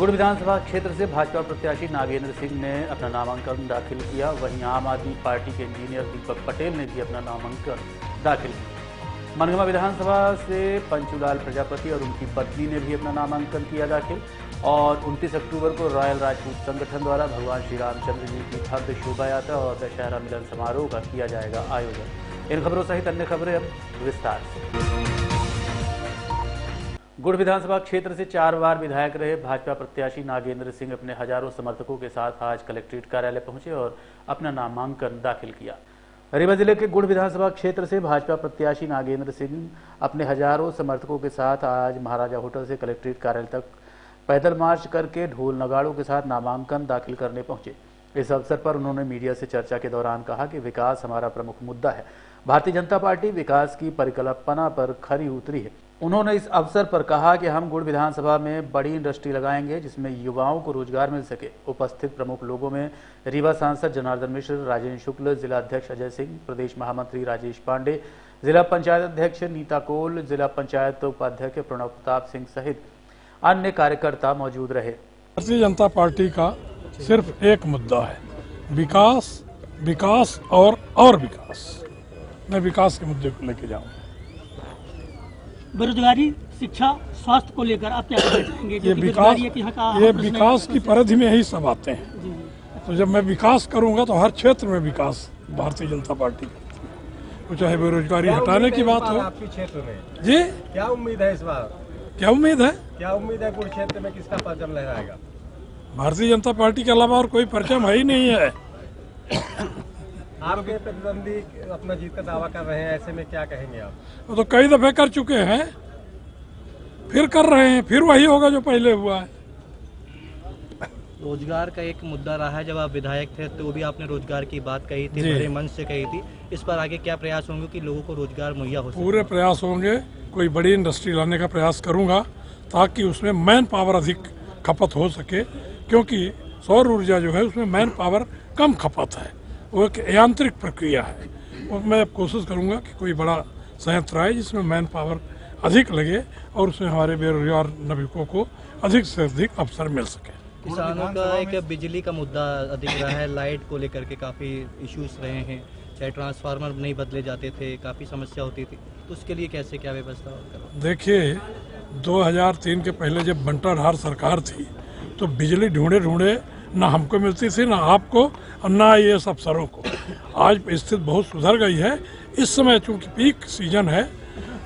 गुड़ विधानसभा क्षेत्र से भाजपा प्रत्याशी नागेंद्र सिंह ने अपना नामांकन दाखिल किया। वहीं आम आदमी पार्टी के इंजीनियर दीपक पटेल ने भी अपना नामांकन दाखिल किया। मनगमा विधानसभा से पंचूलाल प्रजापति और उनकी पत्नी ने भी अपना नामांकन किया दाखिल। और 29 अक्टूबर को रॉयल राजपूत संगठन द्वारा भगवान श्री रामचंद्र जी की भव्य शोभा यात्रा और दशहरा मिलन समारोह का किया जाएगा आयोजन। इन खबरों सहित अन्य खबरें अब विस्तार से। गुड़ विधानसभा क्षेत्र से 4 बार विधायक रहे भाजपा प्रत्याशी नागेंद्र सिंह अपने हजारों समर्थकों के साथ आज कलेक्ट्रेट कार्यालय पहुंचे और अपना नामांकन दाखिल किया। रीवा जिले के गुड़ विधानसभा क्षेत्र से भाजपा प्रत्याशी नागेंद्र सिंह अपने हजारों समर्थकों के साथ आज महाराजा होटल से कलेक्ट्रेट कार्यालय तक पैदल मार्च करके ढोल नगाड़ों के साथ नामांकन दाखिल करने पहुंचे। इस अवसर पर उन्होंने मीडिया से चर्चा के दौरान कहा कि विकास हमारा प्रमुख मुद्दा है। भारतीय जनता पार्टी विकास की परिकल्पना पर खरी उतरी है। उन्होंने इस अवसर पर कहा कि हम गुड़ विधानसभा में बड़ी इंडस्ट्री लगाएंगे जिसमें युवाओं को रोजगार मिल सके। उपस्थित प्रमुख लोगों में रीवा सांसद जनार्दन मिश्र, राजेंद्र शुक्ल, जिला अध्यक्ष अजय सिंह, प्रदेश महामंत्री राजेश पांडे, जिला पंचायत अध्यक्ष नीता कोल, जिला पंचायत उपाध्यक्ष प्रणव प्रताप सिंह सहित अन्य कार्यकर्ता मौजूद रहे। भारतीय जनता पार्टी का सिर्फ एक मुद्दा है, विकास, विकास और विकास। मैं विकास के मुद्दे को लेके जाऊंगा। बेरोजगारी, शिक्षा, स्वास्थ्य को लेकर आप क्या कहना चाहेंगे? ये विकास की परिधि में ही सब आते हैं। तो जब मैं विकास करूंगा तो हर क्षेत्र में विकास भारतीय जनता पार्टी तो चाहे बेरोजगारी हटाने की बात हो। आपके क्षेत्र में जी क्या उम्मीद है इस बार? क्या उम्मीद है? गुड़ क्षेत्र में किसका परचम लहराएगा? भारतीय जनता पार्टी के अलावा और कोई परचम है ही नहीं है। आपके प्रतिद्वंदी अपना जीत का दावा कर रहे हैं, ऐसे में क्या कहेंगे आप? वो तो कई दफे कर चुके हैं, फिर कर रहे हैं, फिर वही होगा जो पहले हुआ है। रोजगार का एक मुद्दा रहा है। जब आप विधायक थे तो भी आपने रोजगार की बात कही थी, बड़े मंच से कही थी। इस पर आगे क्या प्रयास होंगे कि लोगों को रोजगार मुहैया हो सके? पूरे प्रयास होंगे। कोई बड़ी इंडस्ट्री लाने का प्रयास करूंगा ताकि उसमें मैन पावर अधिक खपत हो सके, क्योंकि सौर ऊर्जा जो है उसमें मैन पावर कम खपत है, वो एक यांत्रिक प्रक्रिया है। और मैं कोशिश करूंगा कि कोई बड़ा संयंत्र आए जिसमें मैन पावर अधिक लगे और उसमें हमारे बेरोजगार नागरिकों को अधिक से अधिक अवसर मिल सके। किसानों का एक बिजली का मुद्दा अधिक रहा है, लाइट को लेकर के काफ़ी इश्यूज रहे हैं, चाहे ट्रांसफार्मर नहीं बदले जाते थे, काफ़ी समस्या होती थी। तो उसके लिए कैसे क्या व्यवस्था करो? देखिए 2003 के पहले जब बंटाधार सरकार थी तो बिजली ढूंढे ना हमको मिलती थी, ना आपको और ना IAS अफसरों को। आज स्थिति बहुत सुधर गई है। इस समय चूंकि पीक सीजन है,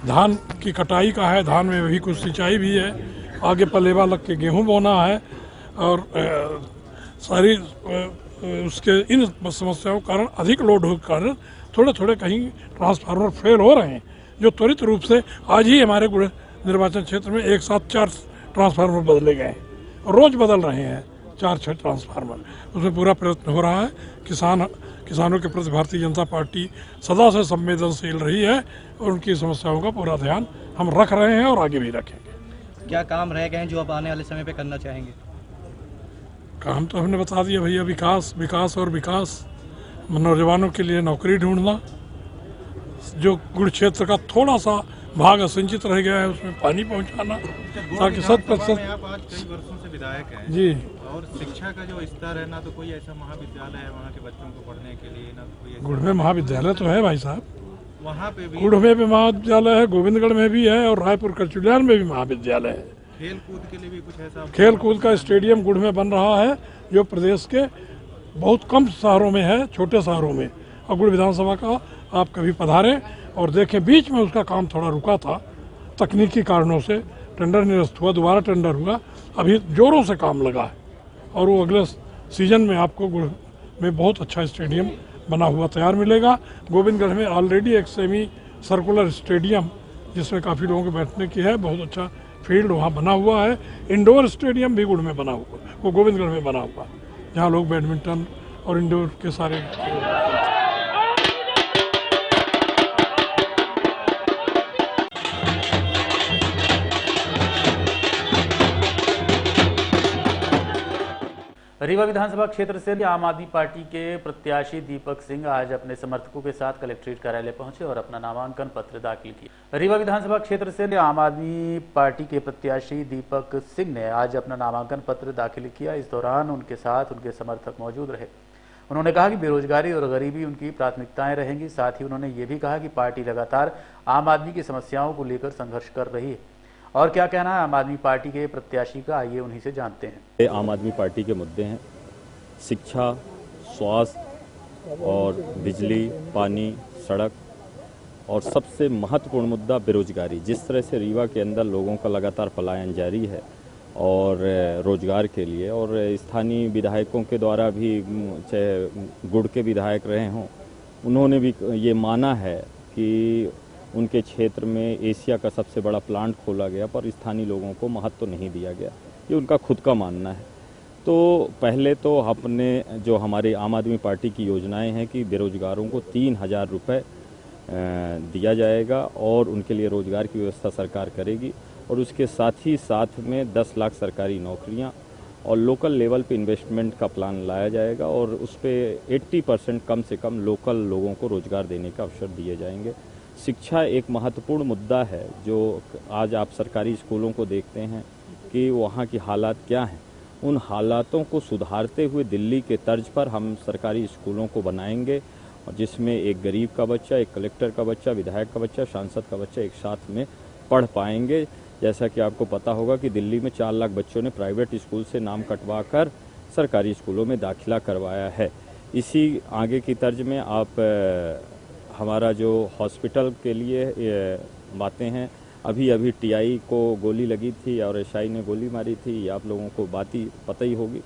धान की कटाई का है, धान में भी कुछ सिंचाई भी है, आगे पलेवा लग के गेहूँ बोना है और सारी उसके इन समस्याओं के कारण अधिक लोड होने के कारण थोड़े कहीं ट्रांसफार्मर फेल हो रहे हैं, जो त्वरित रूप से आज ही हमारे निर्वाचन क्षेत्र में एक साथ 4 ट्रांसफार्मर बदले गए हैं। रोज बदल रहे हैं 4-6 ट्रांसफार्मर। उसमें पूरा प्रयत्न हो रहा है। किसानों के प्रति भारतीय जनता पार्टी सदा से संवेदनशील रही है और उनकी समस्याओं का पूरा ध्यान हम रख रहे हैं और आगे भी रखेंगे। क्या काम रह गए हैं जो आप आने वाले समय पे करना चाहेंगे? काम तो हमने बता दिया भैया, विकास, विकास और विकास। नौजवानों के लिए नौकरी ढूंढना, जो गुड़ क्षेत्र का थोड़ा सा भाग असिंचित रह गया है उसमें पानी पहुंचाना, ताकि 100%। आप आज कई वर्षों से विधायक हैं जी, और शिक्षा का जो स्तर है, ना तो कोई ऐसा महाविद्यालय है वहाँ के बच्चों को पढ़ने के लिए, ना तो कोई गुड़ में महाविद्यालय तो है भाई साहब, वहाँ पे भी गुड़ में भी महाविद्यालय है, गोविंदगढ़ में भी है और रायपुर करचुलियान में भी महाविद्यालय है। खेल कूद के लिए भी कुछ ऐसा खेल कूद का स्टेडियम गुड़ में बन रहा है, जो प्रदेश के बहुत कम शहरों में है, छोटे शहरों में। और गुड़ विधानसभा का आप कभी पधारें और देखें, बीच में उसका काम थोड़ा रुका था तकनीकी कारणों से, टेंडर निरस्त हुआ, दोबारा टेंडर हुआ, अभी जोरों से काम लगा है और वो अगले सीजन में आपको गुड़ में बहुत अच्छा स्टेडियम बना हुआ तैयार मिलेगा। गोविंदगढ़ में ऑलरेडी एक सेमी सर्कुलर स्टेडियम जिसमें काफ़ी लोगों के बैठने की है, बहुत अच्छा फील्ड वहाँ बना हुआ है। इंडोर स्टेडियम भी गुड़ में बना हुआ, वो गोविंदगढ़ में बना हुआ, जहाँ लोग बैडमिंटन और इंडोर के सारे रीवा विधानसभा क्षेत्र से आम आदमी पार्टी के प्रत्याशी दीपक सिंह आज अपने समर्थकों के साथ कलेक्ट्रेट कार्यालय पहुंचे और अपना नामांकन पत्र दाखिल किया। रीवा विधानसभा क्षेत्र से आम आदमी पार्टी के प्रत्याशी दीपक सिंह ने आज अपना नामांकन पत्र दाखिल किया। इस दौरान उनके साथ उनके समर्थक मौजूद रहे। उन्होंने कहा कि बेरोजगारी और गरीबी उनकी प्राथमिकताएं रहेंगी। साथ ही उन्होंने ये भी कहा कि पार्टी लगातार आम आदमी की समस्याओं को लेकर संघर्ष कर रही है। और क्या कहना है आम आदमी पार्टी के प्रत्याशी का, आइए उन्हीं से जानते हैं। आम आदमी पार्टी के मुद्दे हैं शिक्षा, स्वास्थ्य और बिजली, पानी, सड़क और सबसे महत्वपूर्ण मुद्दा बेरोजगारी। जिस तरह से रीवा के अंदर लोगों का लगातार पलायन जारी है और रोजगार के लिए, और स्थानीय विधायकों के द्वारा भी, चाहे गुड़ के विधायक रहे हों, उन्होंने भी ये माना है कि उनके क्षेत्र में एशिया का सबसे बड़ा प्लांट खोला गया पर स्थानीय लोगों को महत्व नहीं दिया गया। ये उनका खुद का मानना है। तो पहले तो अपने जो हमारे आम आदमी पार्टी की योजनाएं हैं कि बेरोजगारों को 3,000 रुपये दिया जाएगा और उनके लिए रोजगार की व्यवस्था सरकार करेगी, और उसके साथ ही साथ में 10 लाख सरकारी नौकरियां और लोकल लेवल पे इन्वेस्टमेंट का प्लान लाया जाएगा और उस पर 80% कम से कम लोकल लोगों को रोजगार देने का अवसर दिए जाएंगे। शिक्षा एक महत्वपूर्ण मुद्दा है। जो आज आप सरकारी स्कूलों को देखते हैं कि वहाँ की हालात क्या हैं, उन हालातों को सुधारते हुए दिल्ली के तर्ज पर हम सरकारी स्कूलों को बनाएंगे, और जिसमें एक गरीब का बच्चा, एक कलेक्टर का बच्चा, विधायक का बच्चा, सांसद का बच्चा एक साथ में पढ़ पाएंगे। जैसा कि आपको पता होगा कि दिल्ली में 4 लाख बच्चों ने प्राइवेट स्कूल से नाम कटवा कर सरकारी स्कूलों में दाखिला करवाया है। इसी आगे की तर्ज में आप हमारा जो हॉस्पिटल के लिए बातें हैं, अभी टीआई को गोली लगी थी और एसआई ने गोली मारी थी, आप लोगों को बात ही पता ही होगी।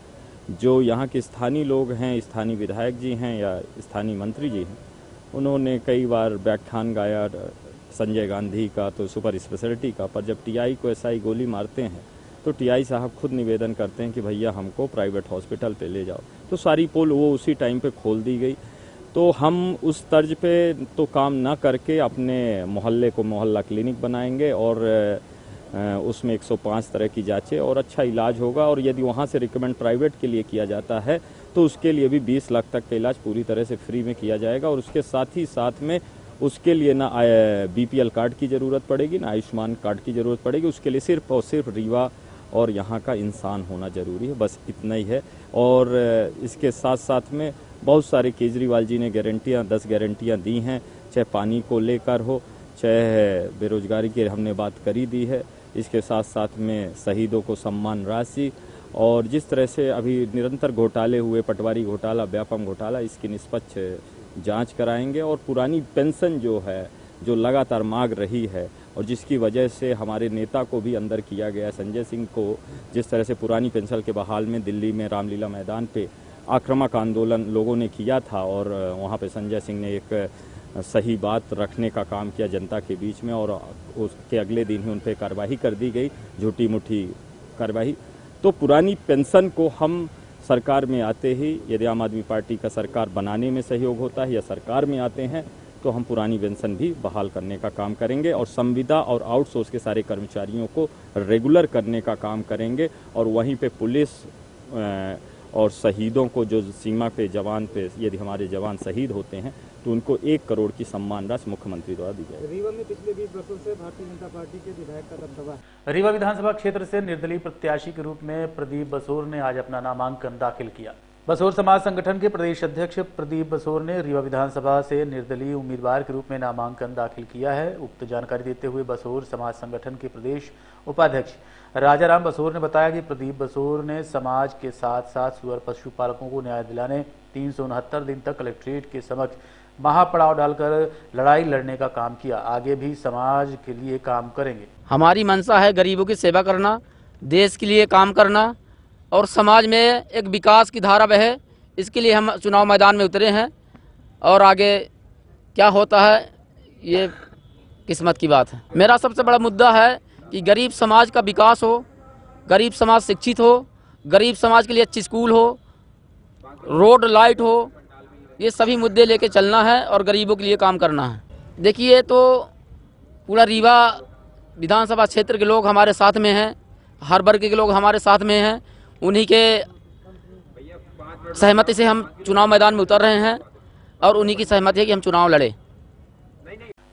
जो यहाँ के स्थानीय लोग हैं, स्थानीय विधायक जी हैं या स्थानीय मंत्री जी हैं, उन्होंने कई बार व्याख्यान गाया संजय गांधी का, तो सुपर स्पेशलिटी का, पर जब टीआई को एसआई गोली मारते हैं तो टीआई साहब खुद निवेदन करते हैं कि भैया हमको प्राइवेट हॉस्पिटल पे ले जाओ। तो सारी पोल वो उसी टाइम पे खोल दी गई। तो हम उस तर्ज पे तो काम ना करके अपने मोहल्ले को मोहल्ला क्लिनिक बनाएंगे और उसमें 105 तरह की जांचें और अच्छा इलाज होगा। और यदि वहाँ से रिकमेंड प्राइवेट के लिए किया जाता है तो उसके लिए भी 20 लाख तक का इलाज पूरी तरह से फ्री में किया जाएगा। और उसके साथ ही साथ में उसके लिए ना बीपीएल कार्ड की ज़रूरत पड़ेगी, ना आयुष्मान कार्ड की ज़रूरत पड़ेगी। उसके लिए सिर्फ और सिर्फ रीवा और यहाँ का इंसान होना ज़रूरी है, बस इतना ही है। और इसके साथ साथ में बहुत सारे केजरीवाल जी ने गारंटियाँ, 10 गारंटियाँ दी हैं, चाहे पानी को लेकर हो, चाहे बेरोजगारी की हमने बात करी दी है। इसके साथ साथ में शहीदों को सम्मान राशि, और जिस तरह से अभी निरंतर घोटाले हुए, पटवारी घोटाला, व्यापम घोटाला, इसकी निष्पक्ष जांच कराएंगे। और पुरानी पेंशन जो है, जो लगातार मांग रही है और जिसकी वजह से हमारे नेता को भी अंदर किया गया, संजय सिंह को, जिस तरह से पुरानी पेंशन के बहाल में दिल्ली में रामलीला मैदान पे आक्रामक आंदोलन लोगों ने किया था और वहाँ पे संजय सिंह ने एक सही बात रखने का काम किया जनता के बीच में, और उसके अगले दिन ही उन पर कार्रवाई कर दी गई, झूठी मुठी कार्रवाई। तो पुरानी पेंशन को हम सरकार में आते ही, यदि आम आदमी पार्टी का सरकार बनाने में सहयोग होता है या सरकार में आते हैं, तो हम पुरानी पेंशन भी बहाल करने का काम करेंगे और संविदा और आउटसोर्स के सारे कर्मचारियों को रेगुलर करने का काम करेंगे। और वहीं पे पुलिस और शहीदों को, जो सीमा पे जवान पे, यदि हमारे जवान शहीद होते हैं तो उनको 1 करोड़ की सम्मान राशि मुख्यमंत्री द्वारा दी जाएगी। रीवा में पिछले 20 वर्षों से भारतीय जनता पार्टी के विधायक का दबदबा है। रीवा विधानसभा क्षेत्र से निर्दलीय प्रत्याशी के रूप में प्रदीप बसोर ने आज अपना नामांकन दाखिल किया। बसोर समाज संगठन के प्रदेश अध्यक्ष प्रदीप बसोर ने रीवा विधानसभा से निर्दलीय उम्मीदवार के रूप में नामांकन दाखिल किया है। उक्त जानकारी देते हुए बसोर समाज संगठन के प्रदेश उपाध्यक्ष राजाराम बसोर ने बताया कि प्रदीप बसोर ने समाज के साथ साथ सुअर पशुपालकों को न्याय दिलाने 369 दिन तक कलेक्ट्रेट के समक्ष महापड़ाव डालकर लड़ाई लड़ने का काम किया। आगे भी समाज के लिए काम करेंगे। हमारी मंशा है गरीबों की सेवा करना, देश के लिए काम करना और समाज में एक विकास की धारा बहे, इसके लिए हम चुनाव मैदान में उतरे हैं। और आगे क्या होता है ये किस्मत की बात है। मेरा सबसे बड़ा मुद्दा है कि गरीब समाज का विकास हो, गरीब समाज शिक्षित हो, गरीब समाज के लिए अच्छी स्कूल हो, रोड लाइट हो, ये सभी मुद्दे लेके चलना है और गरीबों के लिए काम करना है। देखिए, तो पूरा रीवा विधानसभा क्षेत्र के लोग हमारे साथ में हैं, हर वर्ग के लोग हमारे साथ में हैं। उन्हीं के सहमति से हम चुनाव मैदान में उतर रहे हैं और उन्हीं की सहमति है कि हम चुनाव लड़े।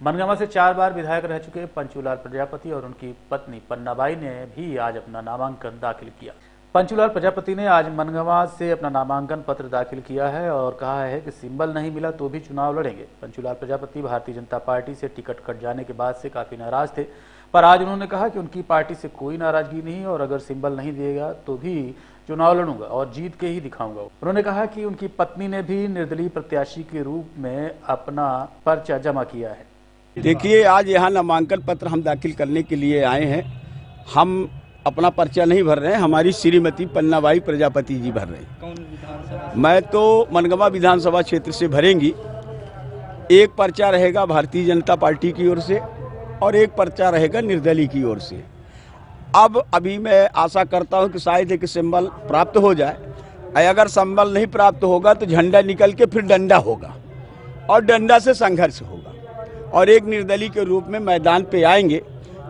मनगामा से 4 बार विधायक रह चुके पंचूलाल प्रजापति और उनकी पत्नी पन्नाबाई ने भी आज अपना नामांकन दाखिल किया। पंचूलाल प्रजापति ने आज मनगामा से अपना नामांकन पत्र दाखिल किया है और कहा है कि सिंबल नहीं मिला तो भी चुनाव लड़ेंगे। पंचूलाल प्रजापति भारतीय जनता पार्टी से टिकट कट जाने के बाद से काफी नाराज थे, पर आज उन्होंने कहा कि उनकी पार्टी से कोई नाराजगी नहीं और अगर सिंबल नहीं दिएगा तो भी चुनाव लड़ूंगा और जीत के ही दिखाऊंगा। उन्होंने कहा कि उनकी पत्नी ने भी निर्दलीय प्रत्याशी के रूप में अपना पर्चा जमा किया है। देखिए, आज यहाँ नामांकन पत्र हम दाखिल करने के लिए आए हैं। हम अपना पर्चा नहीं भर रहे हैं, हमारी श्रीमती पन्नाबाई प्रजापति जी भर रहे हैं। कौन विधानसभा? मैं तो मनगामा विधानसभा क्षेत्र से भरेंगी। एक पर्चा रहेगा भारतीय जनता पार्टी की ओर से और एक पर्चा रहेगा निर्दलीय की ओर से। अब अभी मैं आशा करता हूं कि शायद एक सिंबल प्राप्त हो जाए। अगर सिंबल नहीं प्राप्त होगा तो झंडा निकल के फिर डंडा होगा और डंडा से संघर्ष होगा और एक निर्दलीय के रूप में मैदान पे आएंगे,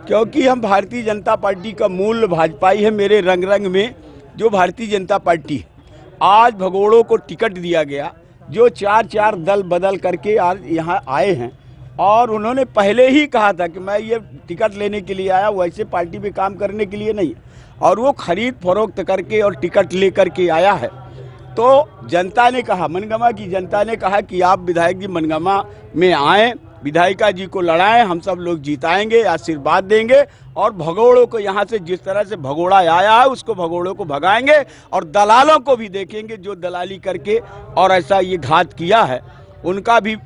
क्योंकि हम भारतीय जनता पार्टी का मूल भाजपाई है। मेरे रंग रंग में जो भारतीय जनता पार्टी है, आज भगोड़ों को टिकट दिया गया, जो 4 दल बदल करके आज यहाँ आए हैं और उन्होंने पहले ही कहा था कि मैं ये टिकट लेने के लिए आया, वैसे पार्टी में काम करने के लिए नहीं, और वो खरीद फरोख्त करके और टिकट ले करके आया है। तो जनता ने कहा, मनगामा की जनता ने कहा कि आप विधायक जी मनगामा में आएँ, विधायिका जी को लड़ाएं, हम सब लोग जीताएंगे, आशीर्वाद देंगे और भगोड़ों को यहाँ से जिस तरह से भगोड़ा आया है उसको भगोड़ों को भगाएंगे और दलालों को भी देखेंगे जो दलाली करके और ऐसा ये घात किया है, उनका भी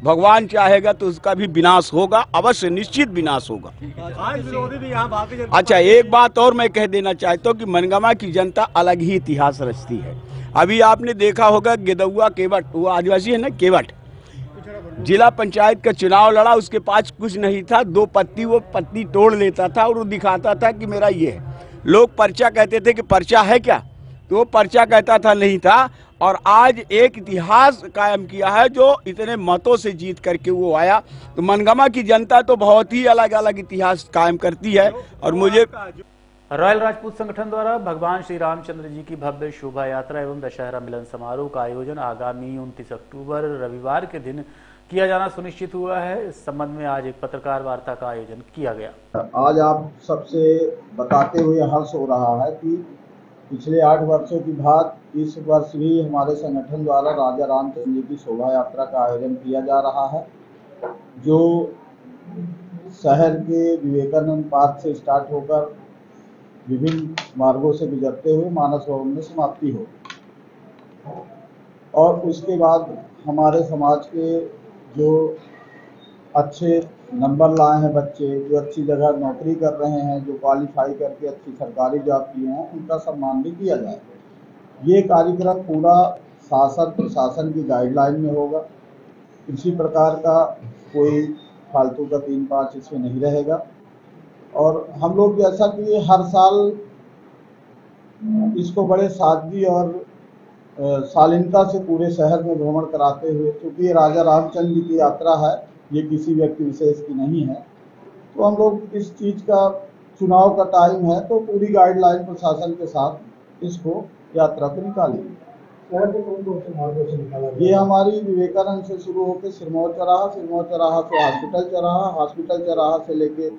भगवान चाहेगा तो उसका भी विनाश होगा, अवश्य निश्चित विनाश होगा। आज विरोधी भी यहाँ भारतीय जनता अच्छा, एक बात और मैं कह देना चाहता हूँ कि मनगामा की जनता अलग ही इतिहास रचती है। अभी आपने देखा होगा गिदौआ केवट, वो आदिवासी है ना, केवट जिला पंचायत का चुनाव लड़ा, उसके पास कुछ नहीं था, 2 पत्ती वो पत्ती तोड़ लेता था और वो दिखाता था कि मेरा ये है। लोग पर्चा कहते थे कि पर्चा है क्या, तो वो पर्चा कहता था नहीं था। और आज एक इतिहास कायम किया है जो इतने मतों से जीत करके वो आया। तो मनगामा की जनता तो बहुत ही अलग अलग इतिहास कायम करती है। और मुझे रॉयल राजपूत संगठन द्वारा भगवान श्री रामचंद्र जी की भव्य शोभा यात्रा एवं दशहरा मिलन समारोह का आयोजन आगामी 29 अक्टूबर रविवार के दिन किया जाना सुनिश्चित हुआ है। इस संबंध में आज एक पत्रकार वार्ता का आयोजन किया गया। आज आप सबसे बताते हुए हर्ष हो रहा है कि पिछले 8 वर्षों की बाद इस वर्ष भी हमारे संगठन द्वारा राजा रामचंद्र जी की शोभा यात्रा का आयोजन किया जा रहा है, जो शहर के विवेकानंद पार्क से स्टार्ट होकर विभिन्न मार्गों से गुजरते हुए मानस भवन में समाप्ति हो और उसके बाद हमारे समाज के जो अच्छे नंबर लाए हैं बच्चे, जो अच्छी जगह नौकरी कर रहे हैं, जो क्वालिफाई करके अच्छी सरकारी जॉब किए हैं, उनका सम्मान भी किया जाए। ये कार्यक्रम पूरा शासन प्रशासन की गाइडलाइन में होगा। किसी प्रकार का कोई फालतू का 3-5 इसमें नहीं रहेगा। और हम लोग जैसा कि हर साल इसको बड़े सादगी और शालीनता से पूरे शहर में भ्रमण कराते हुए, क्योंकि ये राजा रामचंद्र जी की यात्रा है, ये किसी व्यक्ति विशेष की नहीं है, तो हम लोग इस चीज़ का चुनाव का टाइम है तो पूरी गाइडलाइन प्रशासन के साथ इसको यात्रा को निकालेंगे। ये हमारी विवेकानंद से शुरू होकर सिरमौर चौराहा से हॉस्पिटल चौराहा, हॉस्पिटल चौराहा से लेके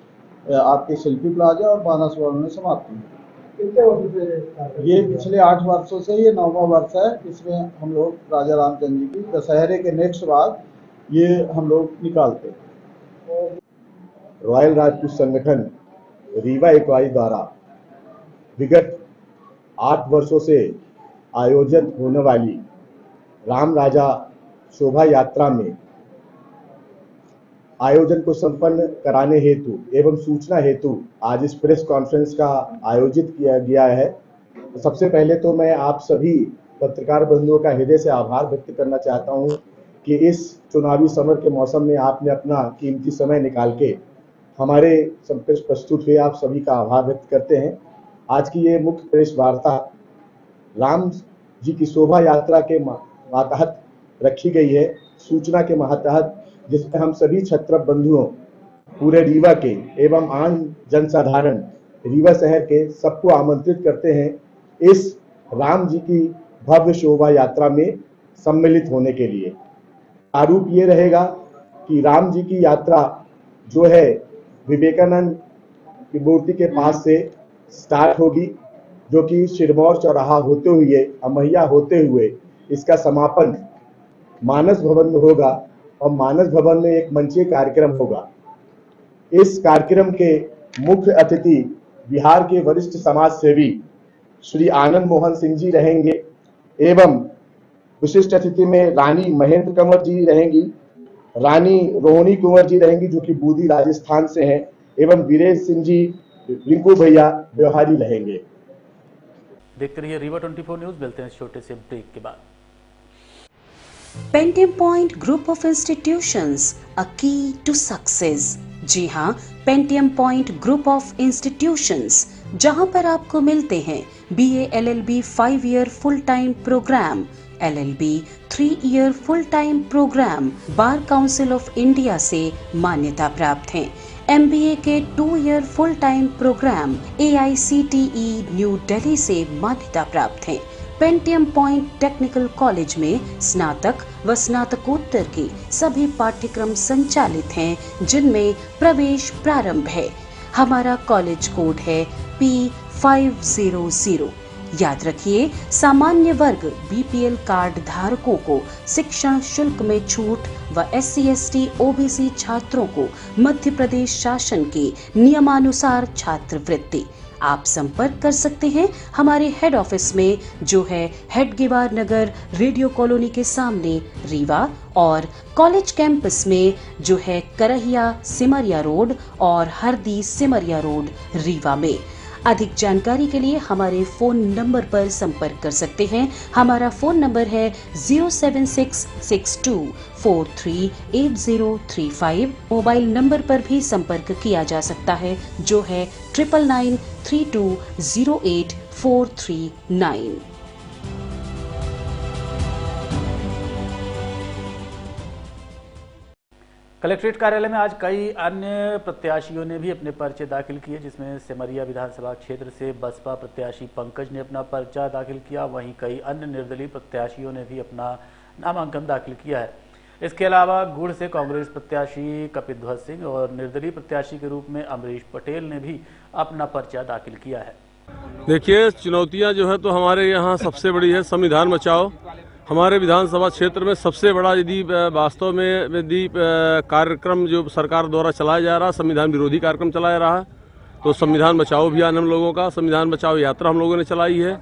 आपके शिल्पी प्लाजा और मानस भवन में समाप्त है। ये पिछले 8 वर्षों से ये 9वां वर्ष है। इसमें हम लोग राजा रामचंद्र जी की दशहरे के नेक्स्ट बाद ये हम लोग निकालते हैं। रॉयल राजपूत संगठन रीवा इकाई द्वारा विगत 8 वर्षों से आयोजित होने वाली राम राजा शोभा यात्रा में आयोजन को संपन्न कराने हेतु एवं सूचना हेतु आज इस प्रेस कॉन्फ्रेंस का आयोजित किया गया है। तो सबसे पहले तो मैं आप सभी पत्रकार बंधुओं का हृदय से आभार व्यक्त करना चाहता हूं कि इस चुनावी समर के मौसम में आपने अपना कीमती समय निकाल के हमारे समक्ष प्रस्तुत हुए, आप सभी का आभार व्यक्त करते हैं। आज की ये मुख्य प्रेस वार्ता राम जी की शोभा यात्रा के मातहत रखी गई है, सूचना के मातहत, जिसमें हम सभी क्षत्रप बंधुओं पूरे रीवा के एवं आम जनसाधारण रीवा शहर के सबको आमंत्रित करते हैं इस राम जी की भव्य शोभा यात्रा में सम्मिलित होने के लिए। प्रारूप ये रहेगा कि राम जी की यात्रा जो है विवेकानंद की मूर्ति के पास से स्टार्ट होगी, जो कि सिरमौर चौराहा होते हुए अमैया होते हुए इसका समापन मानस भवन में होगा और मानस भवन में एक मंचीय कार्यक्रम होगा। इस कार्यक्रम के मुख्य अतिथि बिहार के वरिष्ठ समाज सेवी श्री आनंद मोहन सिंह जी रहेंगे एवं विशिष्ट अतिथि में रानी महेंद्र कंवर जी रहेंगी, रानी रोहिणी कुंवर जी रहेंगी जो कि बूंदी राजस्थान से हैं, एवं वीरेश सिंह जी, रिंकू भैया व्यवहारी रहेंगे। देखते रहिए रीवा 24 न्यूज। मिलते हैं छोटे से ब्रेक के बाद। Pentium Point Group of Institutions, a key to success. जी हाँ, Pentium Point Group of Institutions, जहाँ पर आपको मिलते हैं BA LLB 5 year full time programme, LLB 3 year full time programme, Bar Council of India से मान्यता प्राप्त हैं। MBA के 2 year full time programme AICTE New Delhi से मान्यता प्राप्त हैं। पेंटियम पॉइंट टेक्निकल कॉलेज में स्नातक व स्नातकोत्तर के सभी पाठ्यक्रम संचालित हैं, जिनमें प्रवेश प्रारंभ है। हमारा कॉलेज कोड है P500। याद रखिए, सामान्य वर्ग BPL कार्ड धारकों को शिक्षण शुल्क में छूट व SC/ST OBC छात्रों को मध्य प्रदेश शासन के नियमानुसार छात्रवृत्ति। आप संपर्क कर सकते हैं हमारे हेड ऑफिस में, जो है हेडगेवार नगर रेडियो कॉलोनी के सामने रीवा, और कॉलेज कैंपस में जो है करहिया सिमरिया रोड और हरदी सिमरिया रोड रीवा में। अधिक जानकारी के लिए हमारे फोन नंबर पर संपर्क कर सकते हैं। हमारा फोन नंबर है 07662438035। मोबाइल नंबर पर भी संपर्क किया जा सकता है, जो है 9993208439। कलेक्ट्रेट कार्यालय में आज कई अन्य प्रत्याशियों ने भी अपने पर्चे दाखिल किए, जिसमें सिमरिया विधानसभा क्षेत्र से बसपा प्रत्याशी पंकज ने अपना पर्चा दाखिल किया। वहीं कई अन्य निर्दलीय प्रत्याशियों ने भी अपना नामांकन दाखिल किया है। इसके अलावा गुड़ से कांग्रेस प्रत्याशी कपिध्वज सिंह और निर्दलीय प्रत्याशी के रूप में अमरीश पटेल ने भी अपना पर्चा दाखिल किया है। देखिए, चुनौतियाँ जो है तो हमारे यहाँ सबसे बड़ी है संविधान बचाओ। हमारे विधानसभा क्षेत्र में सबसे बड़ा यदि वास्तव में यदि कार्यक्रम जो सरकार द्वारा चलाया जा रहा, संविधान विरोधी कार्यक्रम चलाया रहा, तो संविधान बचाओ अभियान हम लोगों का, संविधान बचाओ यात्रा हम लोगों ने चलाई है।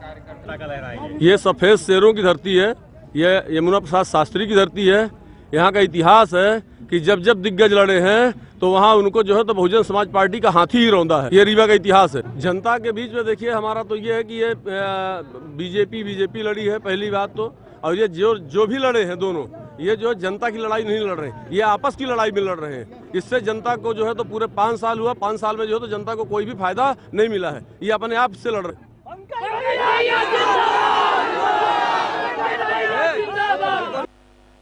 ये सफ़ेद शेरों की धरती है, ये यमुना प्रसाद शास्त्री की धरती है। यहाँ का इतिहास है कि जब जब दिग्गज लड़े हैं तो वहाँ उनको जो है तो बहुजन समाज पार्टी का हाथी ही रौंदा है। ये रीवा का इतिहास है। जनता के बीच में देखिए, हमारा तो ये है कि ये बीजेपी लड़ी है पहली बात तो, और ये जो भी लड़े हैं दोनों, ये जो जनता की लड़ाई नहीं लड़ रहे हैं, ये आपस की लड़ाई में लड़ रहे हैं। इससे जनता को जो है तो पूरे 5 साल हुआ, 5 साल में जो है तो जनता को कोई भी फायदा नहीं मिला है। ये अपने आप से लड़ रहे हैं।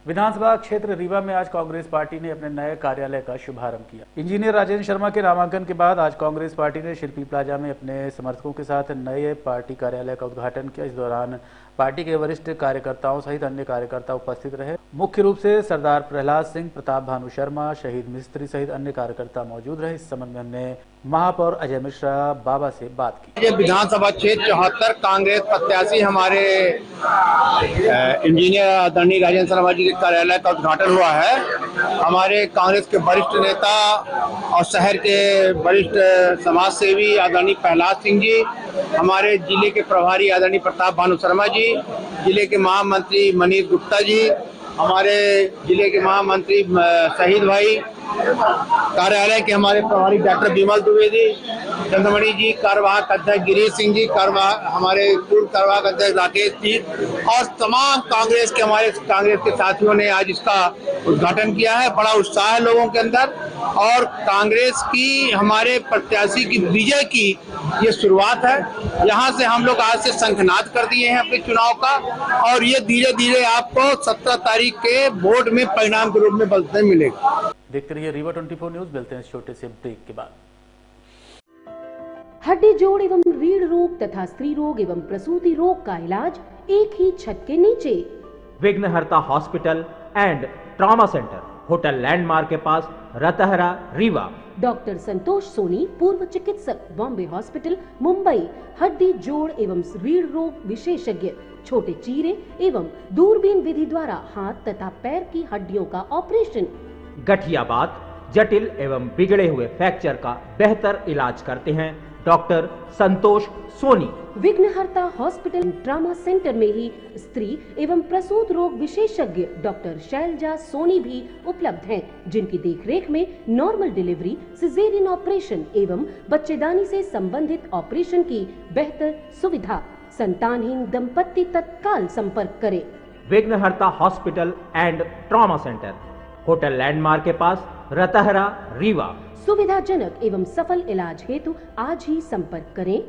विधानसभा क्षेत्र रीवा में आज कांग्रेस पार्टी ने अपने नए कार्यालय का शुभारंभ किया। इंजीनियर राजेंद्र शर्मा के नामांकन के बाद आज कांग्रेस पार्टी ने शिल्पी प्लाजा में अपने समर्थकों के साथ नए पार्टी कार्यालय का उद्घाटन किया। इस दौरान पार्टी के वरिष्ठ कार्यकर्ताओं सहित अन्य कार्यकर्ता उपस्थित रहे। मुख्य रूप से सरदार प्रहलाद सिंह, प्रताप भानु शर्मा, शहीद मिस्त्री सहित अन्य कार्यकर्ता मौजूद रहे। इस संबंध में हमने महापौर अजय मिश्रा बाबा से बात की। विधानसभा क्षेत्र 74 कांग्रेस प्रत्याशी हमारे इंजीनियर आदरणीय राजेंद्र शर्मा जी के कार्यालय का उद्घाटन हुआ है। हमारे कांग्रेस के वरिष्ठ नेता और शहर के वरिष्ठ समाज सेवी आदरणीय प्रहलाद सिंह जी, हमारे जिले के प्रभारी आदरणीय प्रताप भानु शर्मा जी, जिले के महामंत्री मनीष गुप्ता जी, हमारे जिले के महामंत्री शहीद भाई, कार्यालय के हमारे प्रभारी डॉक्टर विमल द्विवेदी, चंद्रमणि जी, कार्यवाहक अध्यक्ष गिरीश सिंह जी, हमारे पूर्व कार्यवाहक अध्यक्ष राकेश जी और तमाम कांग्रेस के साथियों ने आज इसका उद्घाटन किया है। बड़ा उत्साह है लोगों के अंदर और कांग्रेस की हमारे प्रत्याशी की विजय की ये शुरुआत है। यहाँ से हम लोग आज से शंखनाद कर दिए हैं अपने चुनाव का और ये धीरे धीरे आपको 17 तारीख के वोट में परिणाम के रूप में बदलते मिलेगा। देखते रहिए रीवा 24 न्यूज। मिलते हैं इस छोटे से ब्रेक के बाद। हड्डी जोड़ एवं रीढ़ रोग तथा स्त्री रोग एवं प्रसूति रोग का इलाज एक ही छत के नीचे। विघ्नहर्ता hospital and trauma centre, hotel landmark के पास, रतहरा, रीवा। डॉक्टर संतोष सोनी, पूर्व चिकित्सक, बॉम्बे हॉस्पिटल, मुंबई, हड्डी जोड़ एवं रीढ़ रोग विशेषज्ञ, छोटे चीरे एवं दूरबीन विधि द्वारा हाथ तथा पैर की हड्डियों का ऑपरेशन। गठियाबात, जटिल एवं बिगड़े हुए फ्रैक्चर का बेहतर इलाज करते हैं डॉक्टर संतोष सोनी। विघ्नहर्ता हॉस्पिटल ट्रामा सेंटर में ही स्त्री एवं प्रसूत रोग विशेषज्ञ डॉक्टर शैलजा सोनी भी उपलब्ध हैं, जिनकी देखरेख में नॉर्मल डिलीवरी, सिजेरियन ऑपरेशन एवं बच्चेदानी से संबंधित ऑपरेशन की बेहतर सुविधा। संतानहीन दंपत्ति तत्काल संपर्क करें। विघ्नहर्ता hospital and trauma centre, hotel landmark के पास, रतहरा, रीवा। सुविधाजनक एवं सफल इलाज हेतु आज ही संपर्क करें।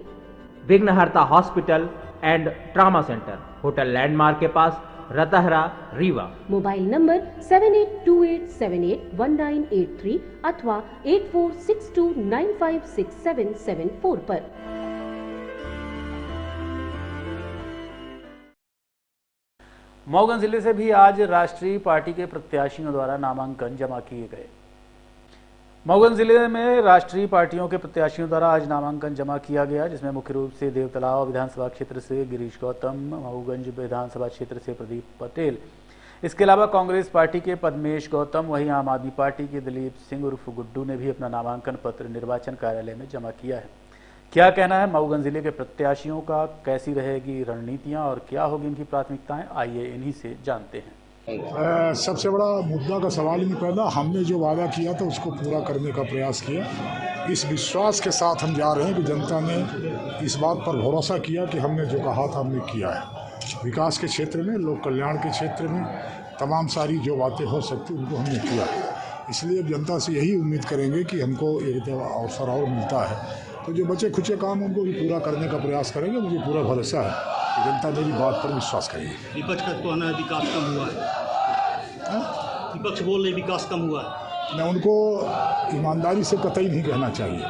विघ्नहर्ता hospital and trauma centre, hotel landmark के पास, रतहरा, रीवा। मोबाइल नंबर 7828781983 अथवा 8462956774 पर। मऊगंज जिले से भी आज राष्ट्रीय पार्टी के प्रत्याशियों द्वारा नामांकन जमा किए गए। मऊगंज जिले में राष्ट्रीय पार्टियों के प्रत्याशियों द्वारा आज नामांकन जमा किया गया, जिसमें मुख्य रूप से देवतलाव विधानसभा क्षेत्र से गिरीश गौतम, मऊगंज विधानसभा क्षेत्र से प्रदीप पटेल, इसके अलावा कांग्रेस पार्टी के पद्मेश गौतम, वहीं आम आदमी पार्टी के दिलीप सिंह उर्फ गुड्डू ने भी अपना नामांकन पत्र निर्वाचन कार्यालय में जमा किया है। क्या कहना है मऊगंज जिले के प्रत्याशियों का, कैसी रहेगी रणनीतियां और क्या होगी इनकी प्राथमिकताएं, आइए इन्हीं से जानते हैं। सबसे बड़ा मुद्दा का सवाल ही नहीं पैदा, हमने जो वादा किया था उसको पूरा करने का प्रयास किया। इस विश्वास के साथ हम जा रहे हैं कि जनता ने इस बात पर भरोसा किया कि हमने जो कहा था हमने किया है। विकास के क्षेत्र में, लोक कल्याण के क्षेत्र में तमाम सारी जो बातें हो सकती उनको हमने किया। इसलिए जनता से यही उम्मीद करेंगे कि हमको एक अवसर और मिलता है तो जो बचे खुचे काम उनको भी पूरा करने का प्रयास करेंगे। मुझे पूरा भरोसा है कि जनता मेरी बात पर विश्वास करेगी। विपक्ष का कहना है विकास कम हुआ है, विपक्ष बोल रहे विकास कम हुआ है। मैं उनको ईमानदारी से कतई नहीं कहना चाहिए,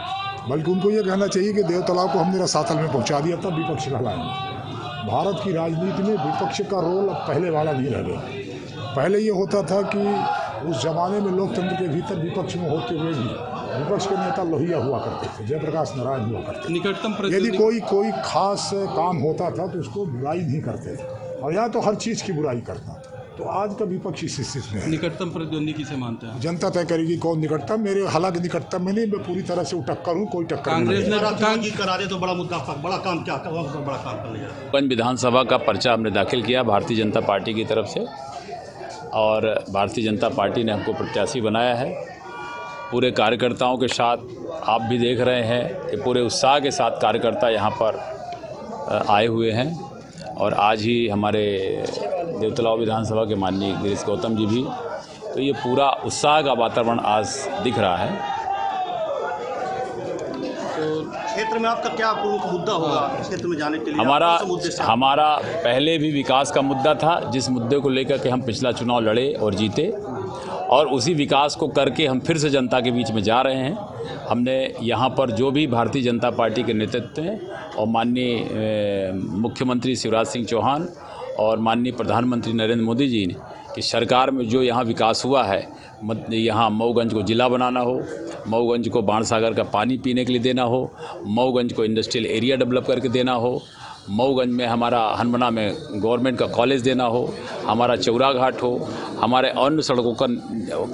बल्कि उनको ये कहना चाहिए कि देवतलाव को हमने रसातल में पहुंचा दिया, तब विपक्ष कहलाएंगे। भारत की राजनीति में विपक्ष का रोल अब पहले वाला नहीं रह गया। पहले ये होता था कि उस जमाने में लोकतंत्र के भीतर विपक्ष में होते हुए भी विपक्ष के नेता लोहिया हुआ करते थे, जयप्रकाश नारायण हुआ करते थे। यदि कोई खास काम होता था तो उसको बुराई नहीं करते थे, और यहाँ तो हर चीज़ की बुराई करता। तो आज का विपक्ष इस स्थिति में है। निकटतम प्रतिद्वंदी किसे मानते हैं? जनता तय करेगी कौन निकटतम। मेरे हालांकि निकटतम में नहीं, मैं पूरी तरह से टक्कर हूँ, कोई टक्कर नहीं। कांग्रेस ने करा दे तो बड़ा मुद्दा, बड़ा काम क्या बड़ा काम कर लिया। पंच विधानसभा का पर्चा हमने दाखिल किया भारतीय जनता पार्टी की तरफ से, और भारतीय जनता पार्टी ने हमको प्रत्याशी बनाया है। पूरे कार्यकर्ताओं के साथ आप भी देख रहे हैं कि पूरे उत्साह के साथ कार्यकर्ता यहाँ पर आए हुए हैं, और आज ही हमारे देवतलाव विधानसभा के माननीय गिरीश गौतम जी भी, तो ये पूरा उत्साह का वातावरण आज दिख रहा है। तो क्षेत्र में आपका क्या प्रमुख मुद्दा होगा क्षेत्र में जाने के लिए? हमारा पहले भी विकास का मुद्दा था, जिस मुद्दे को लेकर के हम पिछला चुनाव लड़े और जीते, और उसी विकास को करके हम फिर से जनता के बीच में जा रहे हैं। हमने यहाँ पर जो भी भारतीय जनता पार्टी के नेतृत्व में और माननीय मुख्यमंत्री शिवराज सिंह चौहान और माननीय प्रधानमंत्री नरेंद्र मोदी जी ने कि सरकार में जो यहाँ विकास हुआ है, यहाँ मऊगंज को ज़िला बनाना हो, मऊगंज को बाणसागर का पानी पीने के लिए देना हो, मऊगंज को इंडस्ट्रियल एरिया डेवलप करके देना हो, मऊगंज में हमारा हनमना में गवर्नमेंट का कॉलेज देना हो, हमारा चौरा घाट हो, हमारे अन्य सड़कों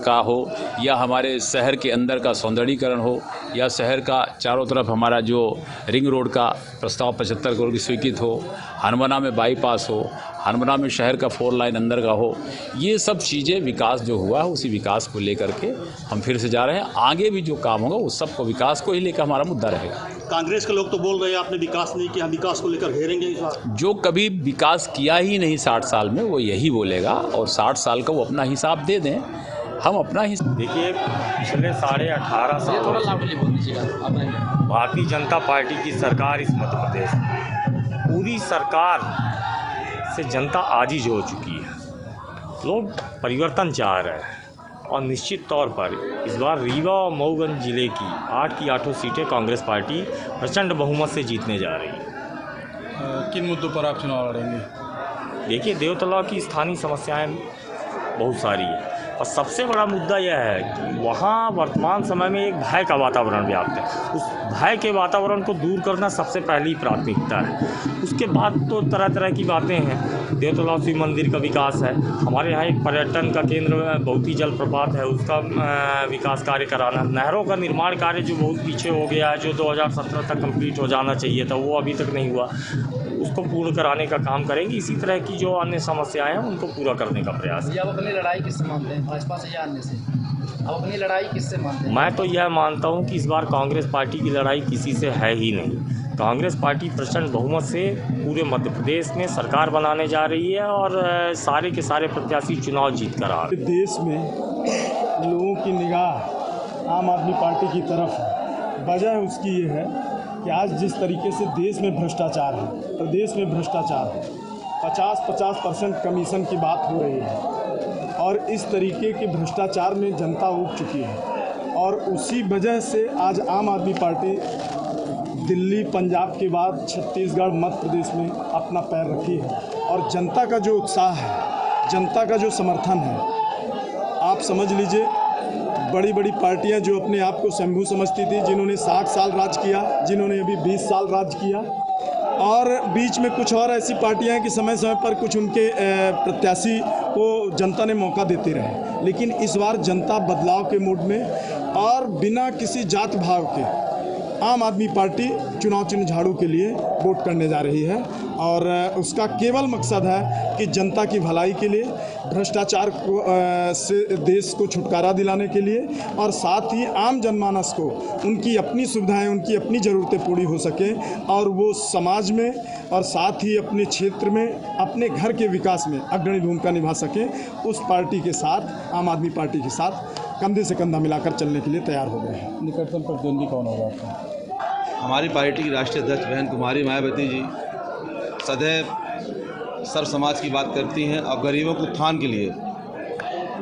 का हो, या हमारे शहर के अंदर का सौंदर्यीकरण हो, या शहर का चारों तरफ हमारा जो रिंग रोड का प्रस्ताव 75 करोड़ की स्वीकृत हो, हनमना में बाईपास हो, हनमना में शहर का 4 लाइन अंदर का हो। ये सब चीज़ें विकास जो हुआ है उसी विकास को लेकर के हम फिर से जा रहे हैं। आगे भी जो काम होगा उस सब को विकास को ही लेकर हमारा मुद्दा रहेगा। कांग्रेस के लोग तो बोल रहे हैं आपने विकास नहीं किया, हम विकास को लेकर घेरेंगे इस बार। जो कभी विकास किया ही नहीं 60 साल में वो यही बोलेगा, और 60 साल का वो अपना हिसाब दे दें, हम अपना ही। देखिए, पिछले 18.5 साल भारतीय जनता पार्टी की सरकार इस मध्य प्रदेश में, पूरी सरकार से जनता आजीज हो चुकी है। लोग परिवर्तन चाह रहे हैं, और निश्चित तौर पर इस बार रीवा और मऊगंज जिले की 8 की 8 सीटें कांग्रेस पार्टी प्रचंड बहुमत से जीतने जा रही है। किन मुद्दों पर आप चुनाव लड़ेंगे? देखिए, देवतला की स्थानीय समस्याएं बहुत सारी है और सबसे बड़ा मुद्दा यह है कि वहाँ वर्तमान समय में एक भय का वातावरण व्याप्त है। उस भय के वातावरण को दूर करना सबसे पहली प्राथमिकता है। उसके बाद तो तरह तरह की बातें हैं। देवतला शिव मंदिर का विकास है, हमारे यहाँ एक पर्यटन का केंद्र बहुती जल प्रपात है, उसका विकास कार्य कराना, नहरों का निर्माण कार्य जो बहुत पीछे हो गया है, जो 2017 तक कंप्लीट हो जाना चाहिए था, वो अभी तक नहीं हुआ, उसको पूर्ण कराने का काम करेंगे। इसी तरह की जो अन्य समस्याएं हैं उनको पूरा करने का प्रयास है। आप अपनी लड़ाई किससे मानते हैं, भाजपा से या अन्य से? आप अपनी लड़ाई किससे मानते हैं? मैं तो यह मानता हूं कि इस बार कांग्रेस पार्टी की लड़ाई किसी से है ही नहीं। कांग्रेस पार्टी प्रचंड बहुमत से पूरे मध्य प्रदेश में सरकार बनाने जा रही है और सारे के सारे प्रत्याशी चुनाव जीत कर आ रहे हैं। देश में लोगों की निगाह आम आदमी पार्टी की तरफ है। वजह उसकी ये है कि आज जिस तरीके से देश में भ्रष्टाचार है, प्रदेश में भ्रष्टाचार है, 50% कमीशन की बात हो रही है और इस तरीके के भ्रष्टाचार में जनता उब चुकी है और उसी वजह से आज आम आदमी पार्टी दिल्ली, पंजाब के बाद छत्तीसगढ़, मध्य प्रदेश में अपना पैर रखी है और जनता का जो उत्साह है, जनता का जो समर्थन है, आप समझ लीजिए बड़ी बड़ी पार्टियां जो अपने आप को शंभू समझती थी, जिन्होंने 60 साल राज किया, जिन्होंने अभी 20 साल राज किया, और बीच में कुछ और ऐसी पार्टियां हैं कि समय समय पर कुछ उनके प्रत्याशी को जनता ने मौका देते रहे, लेकिन इस बार जनता बदलाव के मूड में और बिना किसी जात भाव के आम आदमी पार्टी चुनाव चिन्ह झाड़ू के लिए वोट करने जा रही है और उसका केवल मकसद है कि जनता की भलाई के लिए, भ्रष्टाचार को से देश को छुटकारा दिलाने के लिए और साथ ही आम जनमानस को उनकी अपनी सुविधाएं, उनकी अपनी ज़रूरतें पूरी हो सकें और वो समाज में और साथ ही अपने क्षेत्र में, अपने घर के विकास में अग्रणी भूमिका निभा सकें। उस पार्टी के साथ, आम आदमी पार्टी के साथ कंधे से कंधा मिलाकर चलने के लिए तैयार हो गए हैं। निकटतम प्रतिद्वंदी कौन होगा आपका? हमारी पार्टी की राष्ट्रीय अध्यक्ष बहन कुमारी मायावती जी सदैव सर्व समाज की बात करती हैं और गरीबों के उत्थान के लिए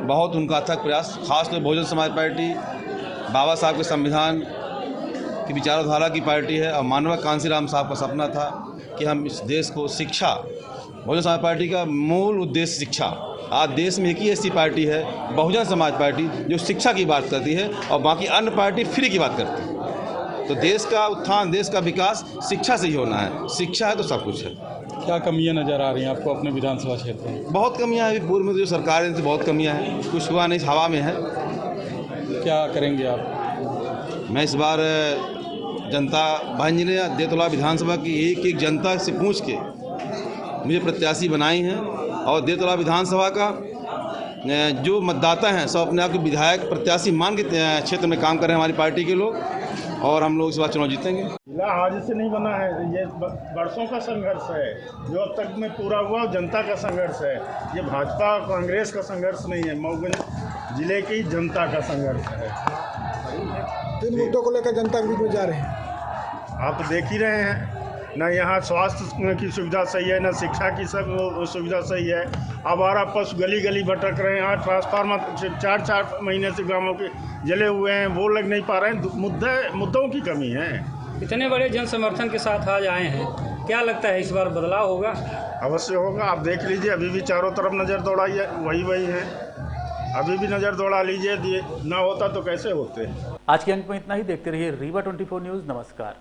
बहुत उनका अथक प्रयास, खासतौर बहुजन समाज पार्टी बाबा साहब के संविधान की विचारधारा की पार्टी है और मानवा कांसीराम साहब का सपना था कि हम इस देश को शिक्षा, बहुजन समाज पार्टी का मूल उद्देश्य शिक्षा। आज देश में एक ही ऐसी पार्टी है बहुजन समाज पार्टी जो शिक्षा की बात करती है और बाकी अन्य पार्टी फ्री की बात करती है। तो देश का उत्थान, देश का विकास शिक्षा से ही होना है। शिक्षा है तो सब कुछ है। क्या कमियां नज़र आ रही हैं आपको अपने विधानसभा क्षेत्र में? बहुत कमियां हैं। पूर्व में जो सरकारें थी बहुत कमियां हैं, कुछ हुआ नहीं, हवा में है। क्या करेंगे आप? मैं इस बार जनता भाई ने देवतला विधानसभा की एक एक जनता से पूछ के मुझे प्रत्याशी बनाई हैं और देवतला विधानसभा का जो मतदाता हैं सब अपने आप के विधायक प्रत्याशी मान के क्षेत्र में काम कर रहे हैं हमारी पार्टी के लोग और हम लोग इस बार चुनाव जीतेंगे। जिला आज से नहीं बना है, ये वर्षों का संघर्ष है जो अब तक में पूरा हुआ, जनता का संघर्ष है। ये भाजपा और कांग्रेस का संघर्ष नहीं है, मऊगंज जिले की जनता का संघर्ष है। किन मुद्दों को लेकर जनता के बीच में जा रहे हैं? आप देख ही रहे हैं, न यहाँ स्वास्थ्य की सुविधा सही है, न शिक्षा की सब सुविधा सही है। आवारा पशु गली गली भटक रहे हैं, ट्रांसफार्मर 4 महीने से गाँवों के जले हुए हैं, वो लग नहीं पा रहे हैं। मुद्दों की कमी है। इतने बड़े जन समर्थन के साथ आज आए हैं, क्या लगता है इस बार बदलाव होगा? अवश्य होगा। आप देख लीजिए, अभी भी चारों तरफ नज़र दौड़ाई है, वही है। अभी भी नज़र दौड़ा लीजिए, ना होता तो कैसे होते। आज के अंक में इतना ही। देखते रहिए रीवा 24 न्यूज़। नमस्कार।